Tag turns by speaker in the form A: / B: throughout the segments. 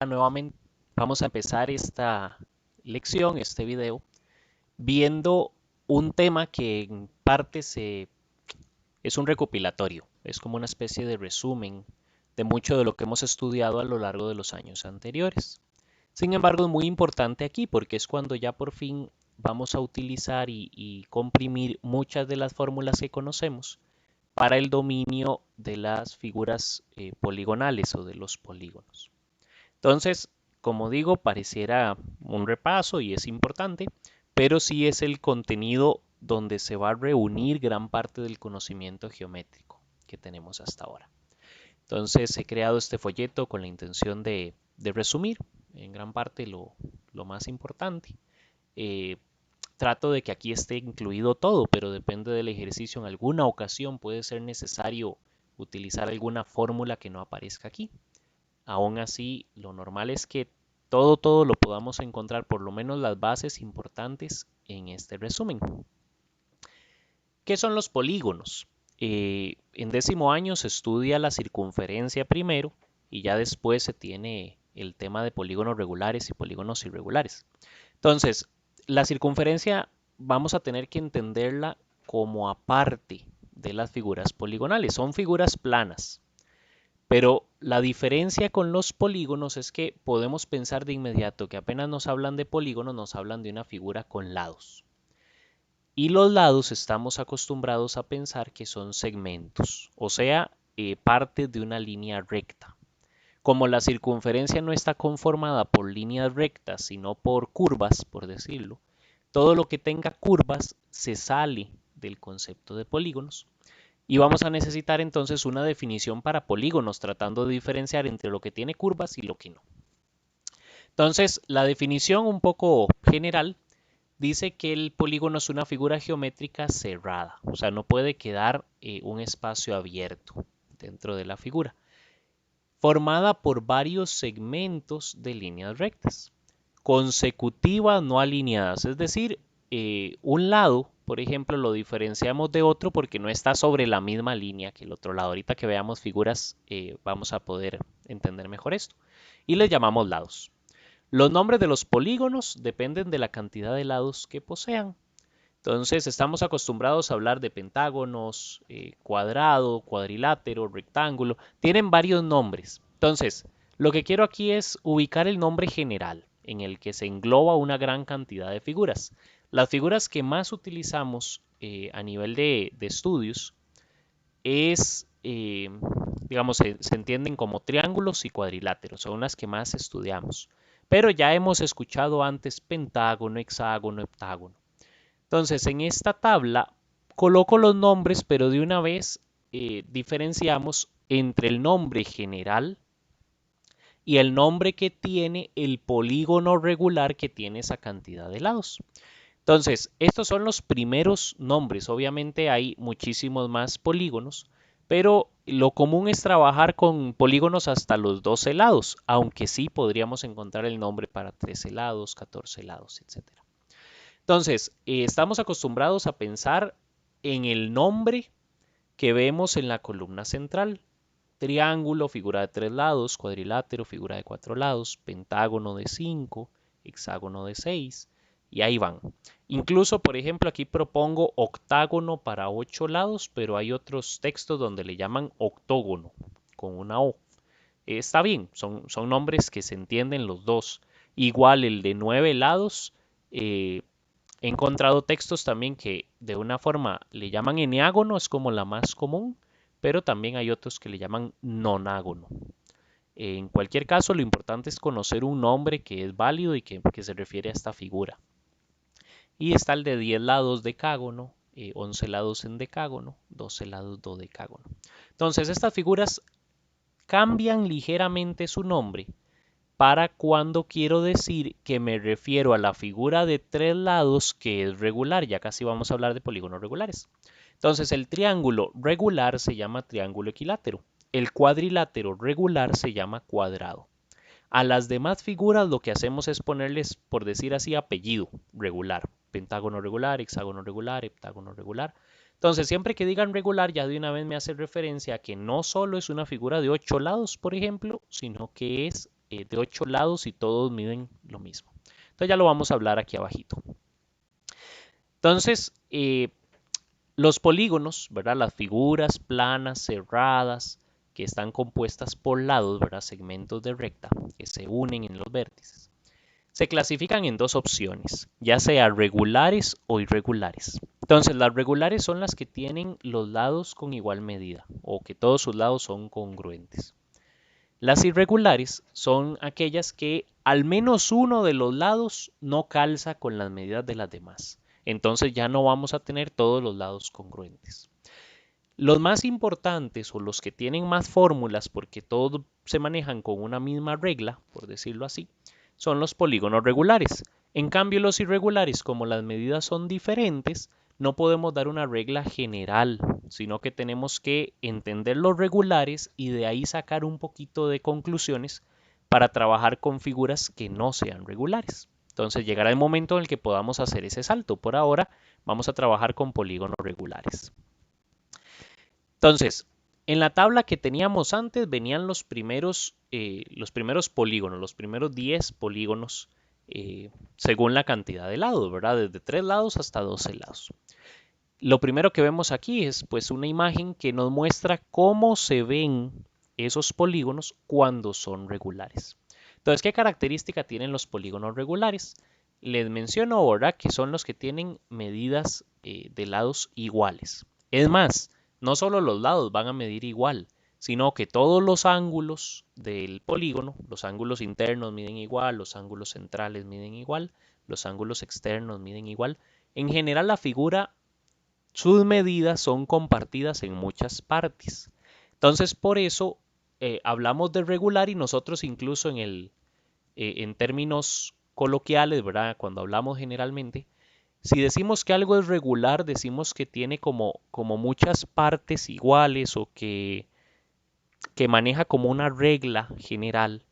A: Nuevamente vamos a empezar esta lección, este video, viendo un tema que en parte es un recopilatorio, es como una especie de resumen de mucho de lo que hemos estudiado a lo largo de los años anteriores. Sin embargo, es muy importante aquí porque es cuando ya por fin vamos a utilizar y comprimir muchas de las fórmulas que conocemos para el dominio de las figuras poligonales o de los polígonos. Entonces, como digo, pareciera un repaso y es importante, pero sí es el contenido donde se va a reunir gran parte del conocimiento geométrico que tenemos hasta ahora. Entonces, he creado este folleto con la intención de resumir en gran parte lo más importante. Eh, Trato de que aquí esté incluido todo, pero depende del ejercicio. En alguna ocasión puede ser necesario utilizar alguna fórmula que no aparezca aquí. Aún así, lo normal es que todo lo podamos encontrar, por lo menos las bases importantes, en este resumen. ¿Qué son los polígonos? En décimo año se estudia la circunferencia primero y ya después se tiene el tema de polígonos regulares y polígonos irregulares. Entonces, la circunferencia vamos a tener que entenderla como aparte de las figuras poligonales. Son figuras planas. Pero la diferencia con los polígonos es que podemos pensar de inmediato que apenas nos hablan de polígonos, nos hablan de una figura con lados. Y los lados estamos acostumbrados a pensar que son segmentos, o sea, partes de una línea recta. Como la circunferencia no está conformada por líneas rectas, sino por curvas, por decirlo, todo lo que tenga curvas se sale del concepto de polígonos. Y vamos a necesitar entonces una definición para polígonos, tratando de diferenciar entre lo que tiene curvas y lo que no. Entonces, la definición un poco general dice que el polígono es una figura geométrica cerrada, o sea, no puede quedar un espacio abierto dentro de la figura, formada por varios segmentos de líneas rectas, consecutivas no alineadas, es decir, un lado, por ejemplo, lo diferenciamos de otro porque no está sobre la misma línea que el otro lado. Ahorita que veamos figuras vamos a poder entender mejor esto. Y les llamamos lados. Los nombres de los polígonos dependen de la cantidad de lados que posean. Entonces estamos acostumbrados a hablar de pentágonos, cuadrado, cuadrilátero, rectángulo. Tienen varios nombres. Entonces, lo que quiero aquí es ubicar el nombre general en el que se engloba una gran cantidad de figuras. Las figuras que más utilizamos a nivel de estudios es, digamos, se entienden como triángulos y cuadriláteros, son las que más estudiamos. Pero ya hemos escuchado antes pentágono, hexágono, heptágono. Entonces, en esta tabla coloco los nombres, pero de una vez diferenciamos entre el nombre general y el nombre que tiene el polígono regular que tiene esa cantidad de lados. Entonces, estos son los primeros nombres. Obviamente hay muchísimos más polígonos, pero lo común es trabajar con polígonos hasta los 12 lados, aunque sí podríamos encontrar el nombre para 13 lados, 14 lados, etcétera. Entonces, estamos acostumbrados a pensar en el nombre que vemos en la columna central. Triángulo, figura de 3 lados, cuadrilátero, figura de 4 lados, pentágono de 5, hexágono de 6, y ahí van. Incluso, por ejemplo, aquí propongo octágono para 8 lados, pero hay otros textos donde le llaman octógono, con una O. Está bien, son nombres que se entienden los dos. Igual el de 9 lados, eh, he encontrado textos también que de una forma le llaman eneágono, es como la más común, pero también hay otros que le llaman nonágono. En cualquier caso, lo importante es conocer un nombre que es válido y que se refiere a esta figura. Y está el de 10 lados decágono, 11 lados en decágono, 12 lados dodecágono. Entonces, estas figuras cambian ligeramente su nombre para cuando quiero decir que me refiero a la figura de 3 lados que es regular. Ya casi vamos a hablar de polígonos regulares. Entonces, el triángulo regular se llama triángulo equilátero. El cuadrilátero regular se llama cuadrado. A las demás figuras lo que hacemos es ponerles, por decir así, apellido regular. Pentágono regular, hexágono regular, heptágono regular. Entonces, siempre que digan regular, ya de una vez me hace referencia a que no solo es una figura de 8 lados, por ejemplo, sino que es de 8 lados y todos miden lo mismo. Entonces ya lo vamos a hablar aquí abajito. Entonces, los polígonos, ¿verdad? Las figuras planas, cerradas, que están compuestas por lados, ¿verdad? Segmentos de recta que se unen en los vértices. Se clasifican en dos opciones, ya sea regulares o irregulares. Entonces, las regulares son las que tienen los lados con igual medida o que todos sus lados son congruentes. Las irregulares son aquellas que al menos uno de los lados no calza con las medidas de las demás. Entonces ya no vamos a tener todos los lados congruentes. Los más importantes o los que tienen más fórmulas porque todos se manejan con una misma regla, por decirlo así, son los polígonos regulares. En cambio, los irregulares, como las medidas son diferentes, no podemos dar una regla general, sino que tenemos que entender los regulares y de ahí sacar un poquito de conclusiones para trabajar con figuras que no sean regulares. Entonces llegará el momento en el que podamos hacer ese salto. Por ahora vamos a trabajar con polígonos regulares. Entonces, en la tabla que teníamos antes venían los primeros polígonos, los primeros 10 polígonos según la cantidad de lados, ¿verdad? Desde 3 lados hasta 12 lados. Lo primero que vemos aquí es pues una imagen que nos muestra cómo se ven esos polígonos cuando son regulares. Entonces, ¿qué característica tienen los polígonos regulares? Les menciono ahora que son los que tienen medidas de lados iguales. Es más, no solo los lados van a medir igual, sino que todos los ángulos del polígono, los ángulos internos miden igual, los ángulos centrales miden igual, los ángulos externos miden igual. En general, la figura, sus medidas son compartidas en muchas partes. Entonces, por eso hablamos de regular y nosotros incluso en términos coloquiales, ¿verdad? Cuando hablamos generalmente, si decimos que algo es regular, decimos que tiene como muchas partes iguales o que maneja como una regla general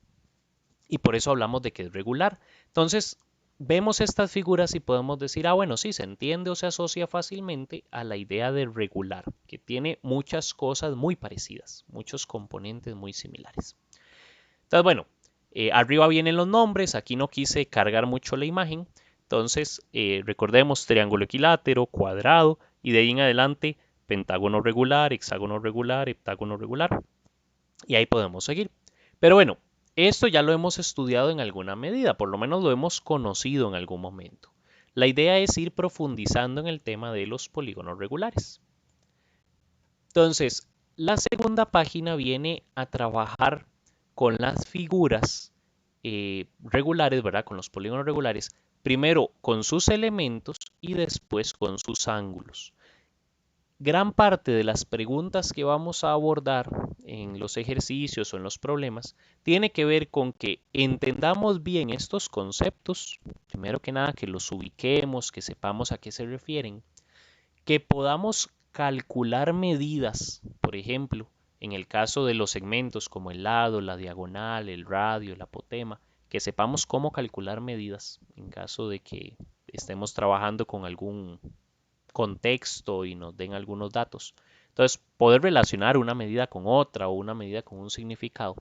A: y por eso hablamos de que es regular. Entonces, vemos estas figuras y podemos decir, ah, bueno, sí, se entiende o se asocia fácilmente a la idea de regular, que tiene muchas cosas muy parecidas, muchos componentes muy similares. Entonces, bueno, arriba vienen los nombres, aquí no quise cargar mucho la imagen, entonces recordemos triángulo equilátero, cuadrado y de ahí en adelante pentágono regular, hexágono regular, heptágono regular y ahí podemos seguir. Pero bueno, esto ya lo hemos estudiado en alguna medida, por lo menos lo hemos conocido en algún momento. La idea es ir profundizando en el tema de los polígonos regulares. Entonces, la segunda página viene a trabajar con las figuras regulares, ¿verdad? Con los polígonos regulares, primero con sus elementos y después con sus ángulos. Gran parte de las preguntas que vamos a abordar en los ejercicios o en los problemas tiene que ver con que entendamos bien estos conceptos, primero que nada que los ubiquemos, que sepamos a qué se refieren, que podamos calcular medidas, por ejemplo, en el caso de los segmentos como el lado, la diagonal, el radio, el apotema, que sepamos cómo calcular medidas en caso de que estemos trabajando con algún contexto y nos den algunos datos. Entonces, poder relacionar una medida con otra o una medida con un significado.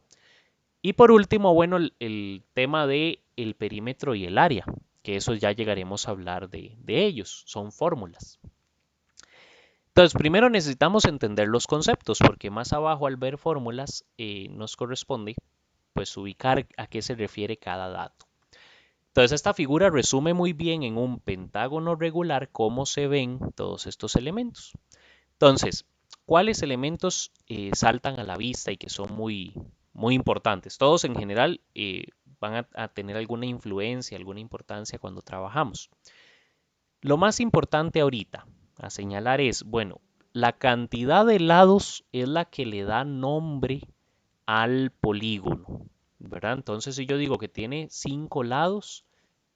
A: Y por último, bueno, el tema de el perímetro y el área, que eso ya llegaremos a hablar de ellos, son fórmulas. Entonces, primero necesitamos entender los conceptos, porque más abajo al ver fórmulas nos corresponde pues ubicar a qué se refiere cada dato. Entonces, esta figura resume muy bien en un pentágono regular cómo se ven todos estos elementos. Entonces, ¿cuáles elementos saltan a la vista y que son muy importantes? Todos en general van a tener alguna influencia, alguna importancia cuando trabajamos. Lo más importante ahorita a señalar es, bueno, la cantidad de lados es la que le da nombre al polígono, ¿verdad? Entonces, si yo digo que tiene 5 lados,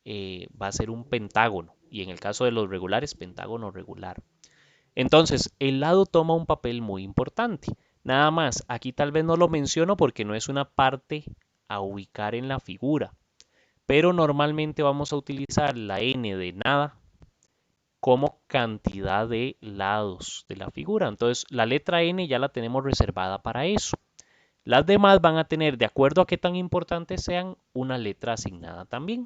A: va a ser un pentágono. Y en el caso de los regulares, pentágono regular. Entonces, el lado toma un papel muy importante. Nada más, aquí tal vez no lo menciono porque no es una parte a ubicar en la figura. Pero normalmente vamos a utilizar la n de nada como cantidad de lados de la figura. Entonces, la letra n ya la tenemos reservada para eso. Las demás van a tener, de acuerdo a qué tan importantes sean, una letra asignada también.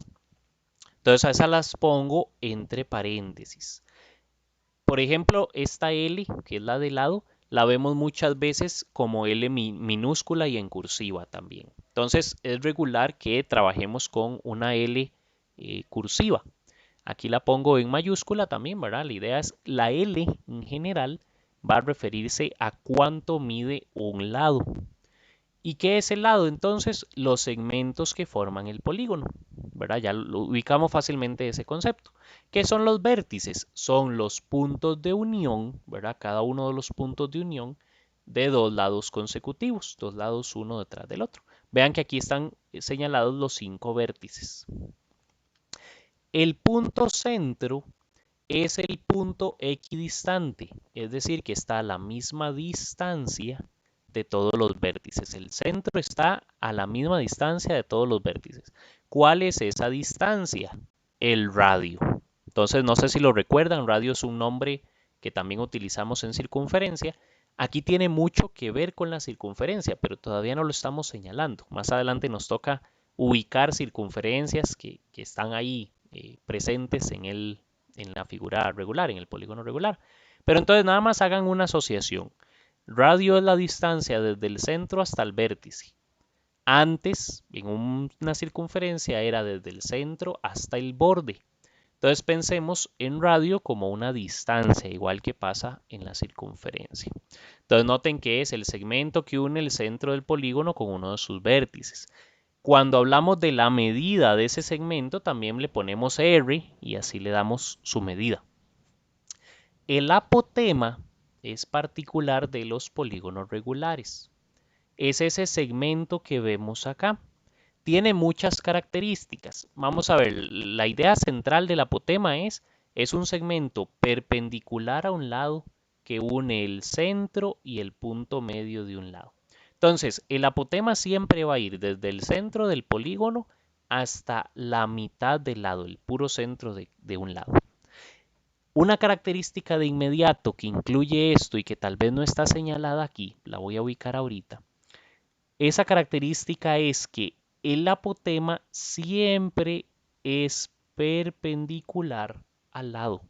A: Entonces a esas las pongo entre paréntesis. Por ejemplo, esta L, que es la de lado, la vemos muchas veces como L minúscula y en cursiva también. Entonces es regular que trabajemos con una L cursiva. Aquí la pongo en mayúscula también, ¿verdad? La idea es la L en general va a referirse a cuánto mide un lado. ¿Y qué es el lado? Entonces, los segmentos que forman el polígono, ¿verdad? Ya lo ubicamos fácilmente ese concepto. ¿Qué son los vértices? Son los puntos de unión, ¿verdad? Cada uno de los puntos de unión de dos lados consecutivos, dos lados uno detrás del otro. Vean que aquí están señalados los 5 vértices. El punto centro es el punto equidistante, es decir, que está a la misma distancia de todos los vértices. El centro está a la misma distancia de todos los vértices. ¿Cuál es esa distancia? El radio. Entonces, no sé si lo recuerdan, radio es un nombre que también utilizamos en circunferencia. Aquí tiene mucho que ver con la circunferencia, pero todavía no lo estamos señalando. Más adelante nos toca ubicar circunferencias que están ahí presentes en la figura regular, en el polígono regular. Pero entonces nada más hagan una asociación. Radio es la distancia desde el centro hasta el vértice. Antes, en una circunferencia, era desde el centro hasta el borde. Entonces pensemos en radio como una distancia, igual que pasa en la circunferencia. Entonces noten que es el segmento que une el centro del polígono con uno de sus vértices. Cuando hablamos de la medida de ese segmento, también le ponemos R y así le damos su medida. El apotema es particular de los polígonos regulares. Es ese segmento que vemos acá. Tiene muchas características. Vamos a ver, la idea central del apotema es un segmento perpendicular a un lado que une el centro y el punto medio de un lado. Entonces, el apotema siempre va a ir desde el centro del polígono hasta la mitad del lado, el puro centro de un lado. Una característica de inmediato que incluye esto y que tal vez no está señalada aquí, la voy a ubicar ahorita. Esa característica es que el apotema siempre es perpendicular al lado.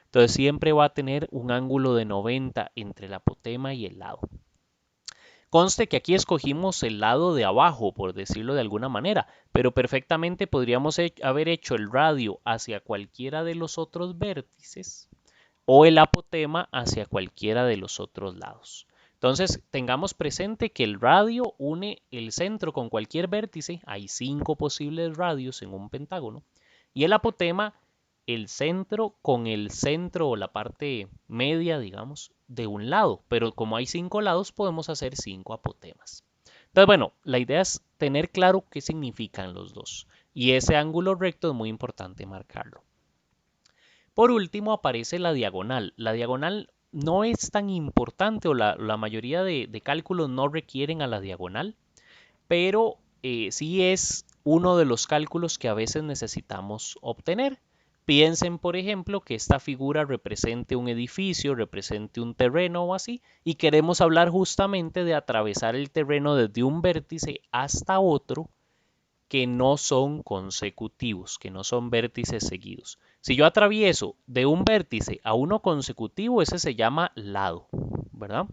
A: Entonces siempre va a tener un ángulo de 90 entre el apotema y el lado. Conste que aquí escogimos el lado de abajo, por decirlo de alguna manera, pero perfectamente podríamos haber hecho el radio hacia cualquiera de los otros vértices o el apotema hacia cualquiera de los otros lados. Entonces, tengamos presente que el radio une el centro con cualquier vértice, hay 5 posibles radios en un pentágono, y el apotema el centro con el centro o la parte media, digamos, de un lado, pero como hay 5 lados, podemos hacer 5 apotemas. Entonces, bueno, la idea es tener claro qué significan los dos, y ese ángulo recto es muy importante marcarlo. Por último aparece la diagonal. La diagonal no es tan importante o la mayoría de cálculos no requieren a la diagonal, pero sí es uno de los cálculos que a veces necesitamos obtener. Piensen, por ejemplo, que esta figura represente un edificio, represente un terreno o así, y queremos hablar justamente de atravesar el terreno desde un vértice hasta otro que no son consecutivos, que no son vértices seguidos. Si yo atravieso de un vértice a uno consecutivo, ese se llama lado, ¿verdad?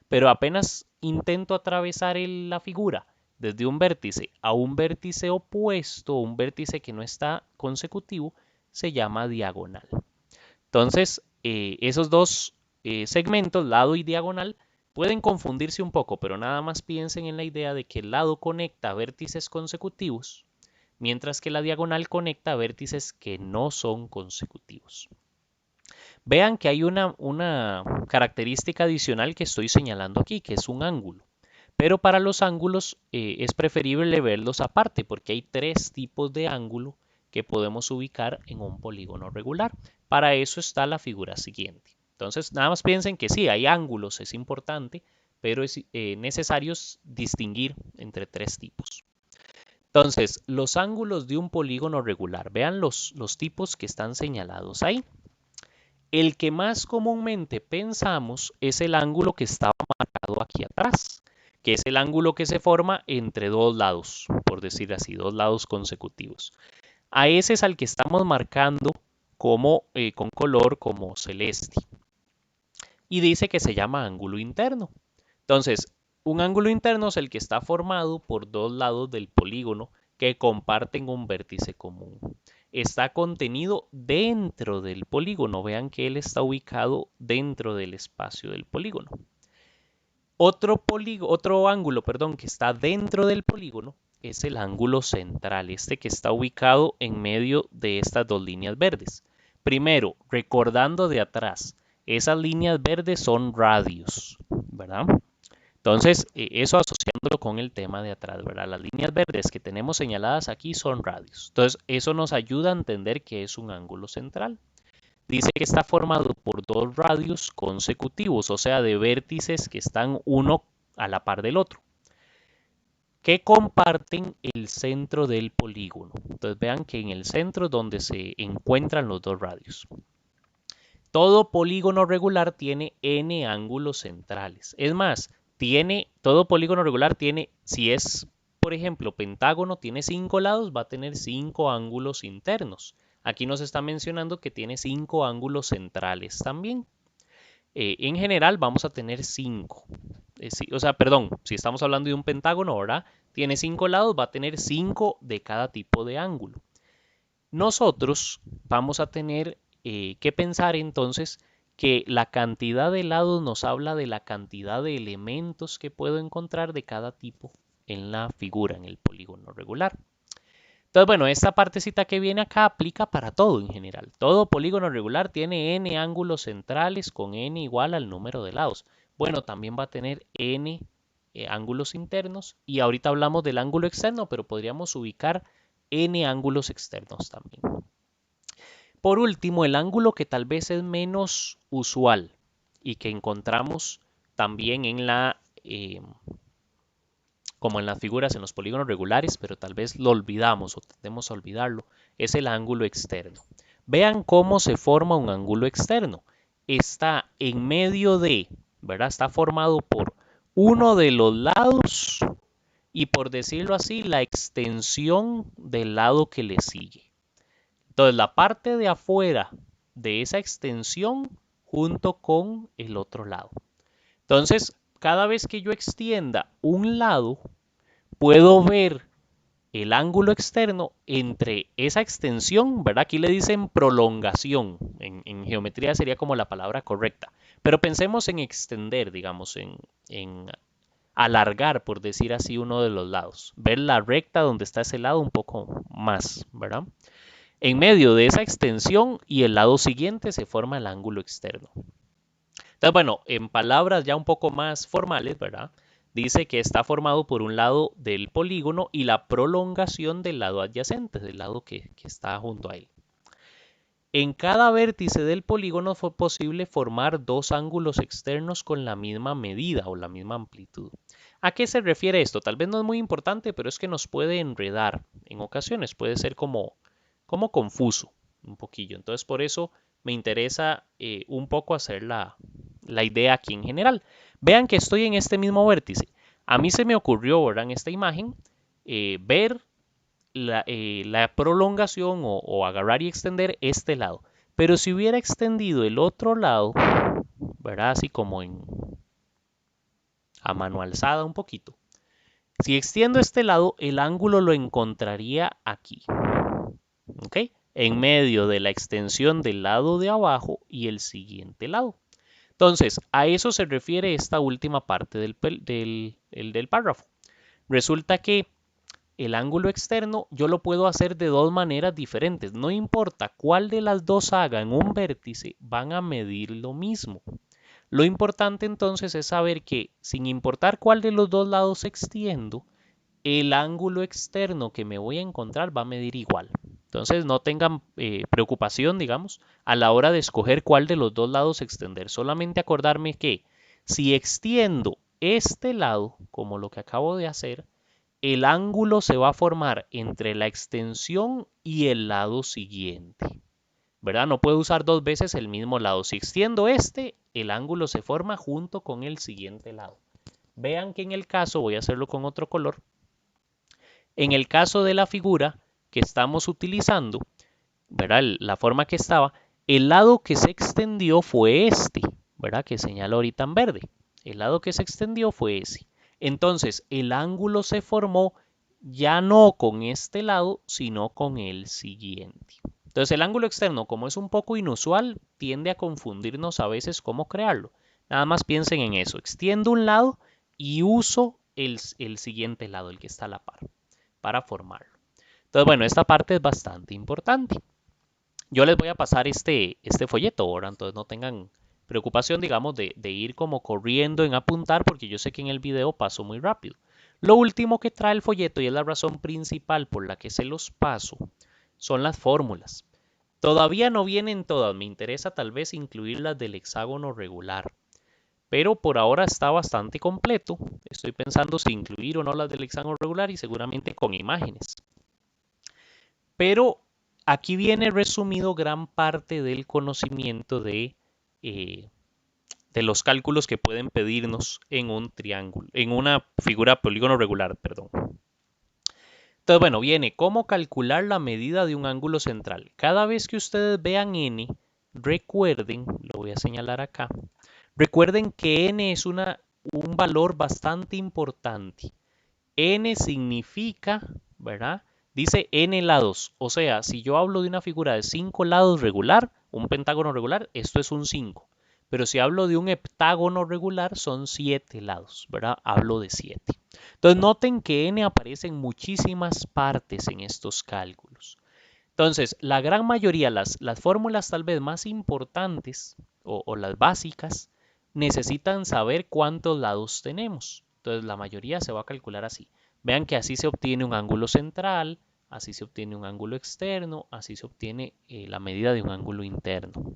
A: Pero apenas intento atravesar la figura desde un vértice a un vértice opuesto, un vértice que no está consecutivo, se llama diagonal. Entonces, esos dos segmentos, lado y diagonal, pueden confundirse un poco, pero nada más piensen en la idea de que el lado conecta vértices consecutivos, mientras que la diagonal conecta vértices que no son consecutivos. Vean que hay una característica adicional que estoy señalando aquí, que es un ángulo. Pero para los ángulos es preferible verlos aparte, porque hay 3 tipos de ángulo que podemos ubicar en un polígono regular. Para eso está la figura siguiente. Entonces, nada más piensen que sí, hay ángulos, es importante, pero es necesario distinguir entre 3 tipos. Entonces, los ángulos de un polígono regular, vean los tipos que están señalados ahí. El que más comúnmente pensamos es el ángulo que estaba marcado aquí atrás, que es el ángulo que se forma entre dos lados, por decir así, dos lados consecutivos. A ese es al que estamos marcando como, con color como celeste. Y dice que se llama ángulo interno. Entonces, un ángulo interno es el que está formado por dos lados del polígono que comparten un vértice común. Está contenido dentro del polígono. Vean que él está ubicado dentro del espacio del polígono. Otro ángulo, perdón, que está dentro del polígono es el ángulo central, este que está ubicado en medio de estas dos líneas verdes. Primero, recordando de atrás, esas líneas verdes son radios, ¿verdad? Entonces, eso asociándolo con el tema de atrás, ¿verdad? Las líneas verdes que tenemos señaladas aquí son radios. Entonces, eso nos ayuda a entender que es un ángulo central. Dice que está formado por dos radios consecutivos, o sea, de vértices que están uno a la par del otro, que comparten el centro del polígono. Entonces vean que en el centro es donde se encuentran los dos radios. Todo polígono regular tiene n ángulos centrales. Es más, todo polígono regular tiene, si es, por ejemplo, pentágono, tiene 5 lados, va a tener 5 ángulos internos. Aquí nos está mencionando que tiene 5 ángulos centrales también. En general vamos a tener 5. O sea, perdón, si estamos hablando de un pentágono, ¿verdad? Tiene 5 lados, va a tener 5 de cada tipo de ángulo. Nosotros vamos a tener que pensar entonces que la cantidad de lados nos habla de la cantidad de elementos que puedo encontrar de cada tipo en la figura, en el polígono regular. Entonces, bueno, esta partecita que viene acá aplica para todo en general. Todo polígono regular tiene n ángulos centrales con n igual al número de lados. Bueno, también va a tener n ángulos internos y ahorita hablamos del ángulo externo, pero podríamos ubicar n ángulos externos también. Por último, el ángulo que tal vez es menos usual y que encontramos también en como en las figuras, en los polígonos regulares, pero tal vez lo olvidamos o tendemos a olvidarlo, es el ángulo externo. Vean cómo se forma un ángulo externo. Está en medio de, ¿verdad? Está formado por uno de los lados y, por decirlo así, la extensión del lado que le sigue. Entonces, la parte de afuera de esa extensión junto con el otro lado. Entonces, cada vez que yo extienda un lado, puedo ver el ángulo externo entre esa extensión, ¿verdad? Aquí le dicen prolongación. En geometría sería como la palabra correcta. Pero pensemos en extender, digamos, en alargar, por decir así, uno de los lados. Ver la recta donde está ese lado un poco más, ¿verdad? En medio de esa extensión y el lado siguiente se forma el ángulo externo. Entonces, bueno, en palabras ya un poco más formales, ¿verdad? Dice que está formado por un lado del polígono y la prolongación del lado adyacente, del lado que está junto a él. En cada vértice del polígono fue posible formar dos ángulos externos con la misma medida o la misma amplitud. ¿A qué se refiere esto? Tal vez no es muy importante, pero es que nos puede enredar. En ocasiones puede ser como confuso un poquillo. Entonces, por eso me interesa un poco hacer la idea aquí en general. Vean que estoy en este mismo vértice. A mí se me ocurrió, ¿verdad? En esta imagen, ver la prolongación o agarrar y extender este lado. Pero si hubiera extendido el otro lado, ¿verdad? Así como a mano alzada un poquito. Si extiendo este lado, el ángulo lo encontraría aquí. ¿Ok? En medio de la extensión del lado de abajo y el siguiente lado. Entonces, a eso se refiere esta última parte del párrafo. Resulta que el ángulo externo yo lo puedo hacer de dos maneras diferentes. No importa cuál de las dos haga en un vértice, van a medir lo mismo. Lo importante entonces es saber que, sin importar cuál de los dos lados extiendo, el ángulo externo que me voy a encontrar va a medir igual. Entonces no tengan preocupación, digamos, a la hora de escoger cuál de los dos lados extender. Solamente acordarme que si extiendo este lado, como lo que acabo de hacer, el ángulo se va a formar entre la extensión y el lado siguiente. ¿Verdad? No puedo usar dos veces el mismo lado. Si extiendo este, el ángulo se forma junto con el siguiente lado. Vean que en el caso, voy a hacerlo con otro color, en el caso de la figura que estamos utilizando, ¿verdad? La forma que estaba, el lado que se extendió fue este, ¿verdad? Que señalo ahorita en verde. El lado que se extendió fue ese. Entonces, el ángulo se formó ya no con este lado, sino con el siguiente. Entonces, el ángulo externo, como es un poco inusual, tiende a confundirnos a veces cómo crearlo. Nada más piensen en eso. Extiendo un lado y uso el siguiente lado, el que está a la par, para formarlo. Entonces, bueno, esta parte es bastante importante. Yo les voy a pasar este folleto ahora, entonces no tengan preocupación, digamos, de ir como corriendo en apuntar, porque yo sé que en el video paso muy rápido. Lo último que trae el folleto, y es la razón principal por la que se los paso, son las fórmulas. Todavía no vienen todas, me interesa tal vez incluir las del hexágono regular, pero por ahora está bastante completo. Estoy pensando si incluir o no las del hexágono regular y seguramente con imágenes. Pero aquí viene resumido gran parte del conocimiento eh, de los cálculos que pueden pedirnos en un triángulo, en una figura polígono regular, perdón. Entonces, bueno, viene cómo calcular la medida de un ángulo central. Cada vez que ustedes vean n, recuerden, lo voy a señalar acá, recuerden que n es un valor bastante importante. N significa, ¿verdad? Dice n lados, o sea, si yo hablo de una figura de 5 lados regular, un pentágono regular, esto es un 5. Pero si hablo de un heptágono regular, son 7 lados, ¿verdad? Hablo de 7. Entonces noten que n aparece en muchísimas partes en estos cálculos. Entonces, la gran mayoría, las fórmulas tal vez más importantes o las básicas, necesitan saber cuántos lados tenemos. Entonces, la mayoría se va a calcular así. Vean que así se obtiene un ángulo central, así se obtiene un ángulo externo, así se obtiene la medida de un ángulo interno.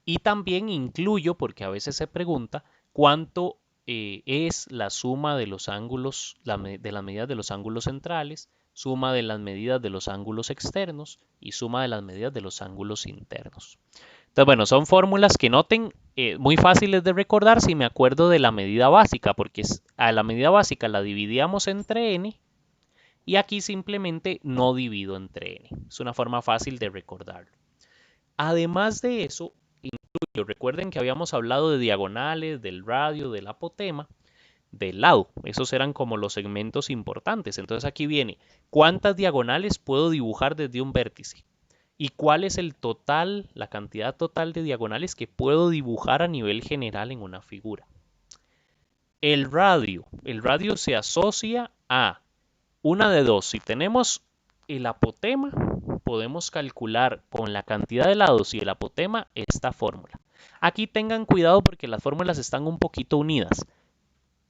A: Y también incluyo, porque a veces se pregunta, cuánto es la suma de los ángulos, de las medidas de los ángulos centrales, suma de las medidas de los ángulos externos y suma de las medidas de los ángulos internos. Entonces, bueno, son fórmulas que noten muy fáciles de recordar si me acuerdo de la medida básica, porque a la medida básica la dividíamos entre n y aquí simplemente no divido entre n. Es una forma fácil de recordarlo. Además de eso, recuerden que habíamos hablado de diagonales, del radio, del apotema, del lado. Esos eran como los segmentos importantes. Entonces aquí viene, ¿cuántas diagonales puedo dibujar desde un vértice? ¿Y cuál es el total, la cantidad total de diagonales que puedo dibujar a nivel general en una figura? El radio se asocia a una de dos. Si tenemos el apotema, podemos calcular con la cantidad de lados y el apotema esta fórmula. Aquí tengan cuidado porque las fórmulas están un poquito unidas.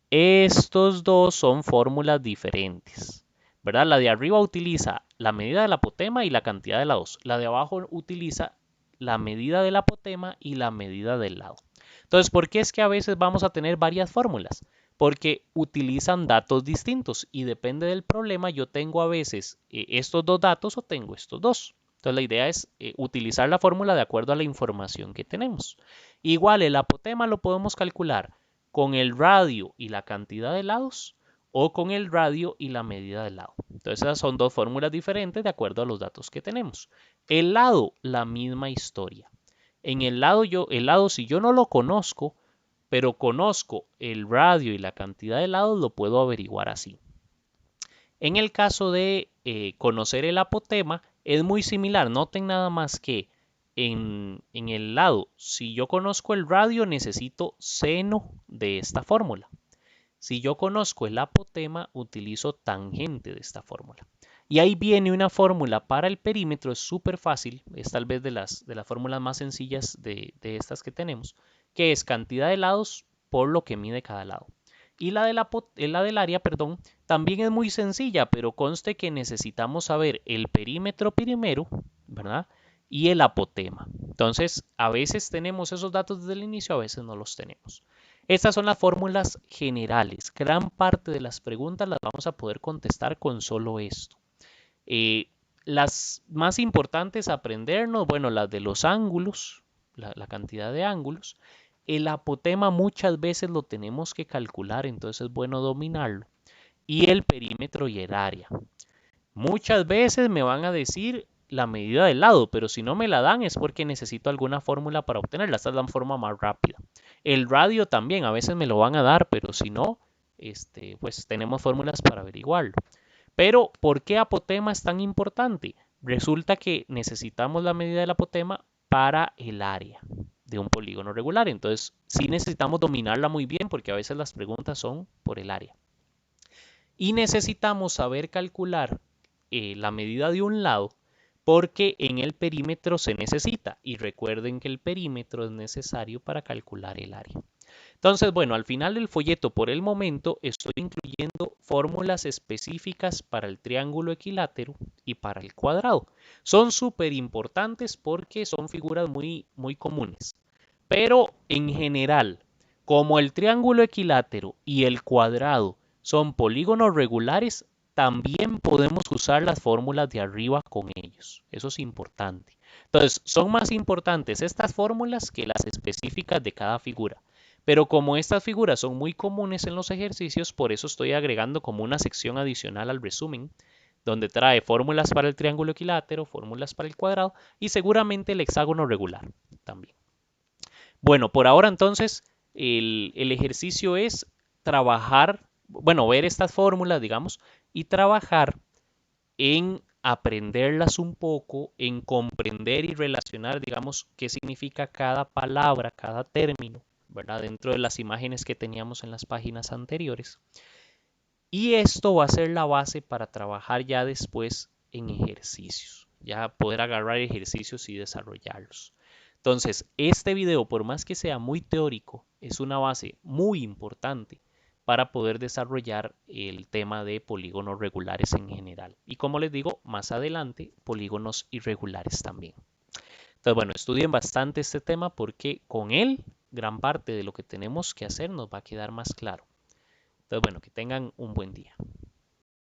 A: Estos dos son fórmulas diferentes, ¿verdad? La de arriba utiliza la medida del apotema y la cantidad de lados. La de abajo utiliza la medida del apotema y la medida del lado. Entonces, ¿por qué es que a veces vamos a tener varias fórmulas? Porque utilizan datos distintos y depende del problema, yo tengo a veces estos dos datos o tengo estos dos. Entonces la idea es utilizar la fórmula de acuerdo a la información que tenemos. Igual el apotema lo podemos calcular con el radio y la cantidad de lados o con el radio y la medida del lado. Entonces esas son dos fórmulas diferentes de acuerdo a los datos que tenemos. El lado, la misma historia. En el lado si yo no lo conozco, pero conozco el radio y la cantidad de lados, lo puedo averiguar así. En el caso de conocer el apotema, es muy similar. Noten nada más que en el lado, si yo conozco el radio, necesito seno de esta fórmula. Si yo conozco el apotema, utilizo tangente de esta fórmula. Y ahí viene una fórmula para el perímetro, es súper fácil, es tal vez de las fórmulas más sencillas de estas que tenemos, que es cantidad de lados por lo que mide cada lado. Y la del área, perdón, también es muy sencilla, pero conste que necesitamos saber el perímetro primero, ¿verdad? Y el apotema. Entonces, a veces tenemos esos datos desde el inicio, a veces no los tenemos. Estas son las fórmulas generales. Gran parte de las preguntas las vamos a poder contestar con solo esto. Las más importantes a aprendernos, bueno, las de los ángulos, la cantidad de ángulos, El apotema muchas veces lo tenemos que calcular, entonces es bueno dominarlo. Y el perímetro y el área. Muchas veces me van a decir la medida del lado, pero si no me la dan es porque necesito alguna fórmula para obtenerla. Esta es la forma más rápida. El radio también, a veces me lo van a dar, pero si no, pues tenemos fórmulas para averiguarlo. Pero, ¿por qué apotema es tan importante? Resulta que necesitamos la medida del apotema para el área de un polígono regular. Entonces, sí necesitamos dominarla muy bien porque a veces las preguntas son por el área. Y necesitamos saber calcular la medida de un lado porque en el perímetro se necesita. Y recuerden que el perímetro es necesario para calcular el área. Entonces, bueno, al final del folleto, por el momento, estoy incluyendo fórmulas específicas para el triángulo equilátero y para el cuadrado. Son súper importantes porque son figuras muy comunes. Pero en general, como el triángulo equilátero y el cuadrado son polígonos regulares, también podemos usar las fórmulas de arriba con ellos. Eso es importante. Entonces, son más importantes estas fórmulas que las específicas de cada figura. Pero como estas figuras son muy comunes en los ejercicios, por eso estoy agregando como una sección adicional al resumen, donde trae fórmulas para el triángulo equilátero, fórmulas para el cuadrado y seguramente el hexágono regular también. Bueno, por ahora entonces el ejercicio es trabajar, bueno, ver estas fórmulas, digamos, y trabajar en aprenderlas un poco, en comprender y relacionar, digamos, qué significa cada palabra, cada término, ¿verdad? Dentro de las imágenes que teníamos en las páginas anteriores. Y esto va a ser la base para trabajar ya después en ejercicios, ya poder agarrar ejercicios y desarrollarlos. Entonces, este video, por más que sea muy teórico, es una base muy importante para poder desarrollar el tema de polígonos regulares en general. Y como les digo, más adelante, polígonos irregulares también. Entonces, bueno, estudien bastante este tema porque con él, gran parte de lo que tenemos que hacer nos va a quedar más claro. Entonces, bueno, que tengan un buen día.